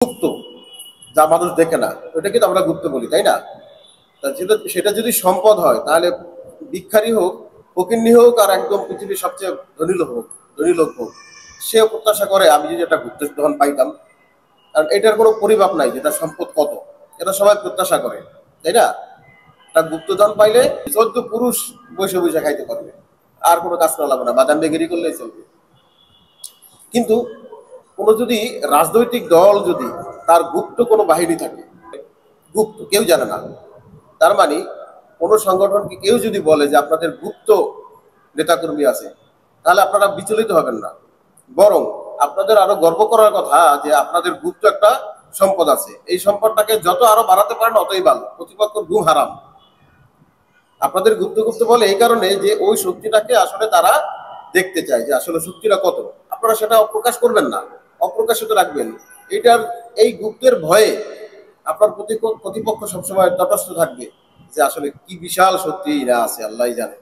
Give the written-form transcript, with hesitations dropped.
গুপ্ত, যা মানুষ দেখে না, ওটা কিন্তু আমরা গুপ্ত বলি, তাই না? সেটা যদি সম্পদ হয়, তাহলে ভিক্ষারি হোক, ফকিন্নি হোক, আর একদম পৃথিবীর সবচেয়ে ধনী লোক হোক, সেও প্রত্যাশা করে আমি যদি একটা গুপ্ত ধন পাইতাম। কারণ এটার কোনো পরিমাপ নাই যেটা সম্পদ কত, এটা সবাই প্রত্যাশা করে, তাই না? একটা গুপ্তধন পাইলে 14 পুরুষ বসে বসে খাইতে পারবে, আর কোনো কাজ করা লাগবে না, বাদাম বেগিরি করলেই চলবে। কিন্তু কোনো যদি রাজনৈতিক দল যদি তার গুপ্ত কোনো বাহিনী থাকে, গুপ্ত কেউ জানে না, তার মানে কোনো সংগঠনকে কেউ যদি বলে যে আপনাদের গুপ্ত নেতাকর্মী আছে, তাহলে আপনারা বিচলিত হবেন না, বরং আপনাদের আরো গর্ব করার কথা যে আপনাদের গুপ্ত একটা সম্পদ আছে। এই সম্পদটাকে যত আরো বাড়াতে পারেন অতই ভালো, প্রতিপক্ষের ঘুম হারাম। আপনাদের গুপ্ত গুপ্ত বলে এই কারণে যে ওই শক্তিটাকে আসলে তারা দেখতে চায় যে আসলে শক্তিটা কত। আপনারা সেটা অপ্রকাশ করবেন না, অপ্রকাশিত রাখবেন। এটার এই গুপ্তের ভয়ে আপনার প্রতিপক্ষ সবসময় তটস্থ থাকবে যে আসলে কি বিশাল শক্তি এরা আছে, আল্লাহই জানে।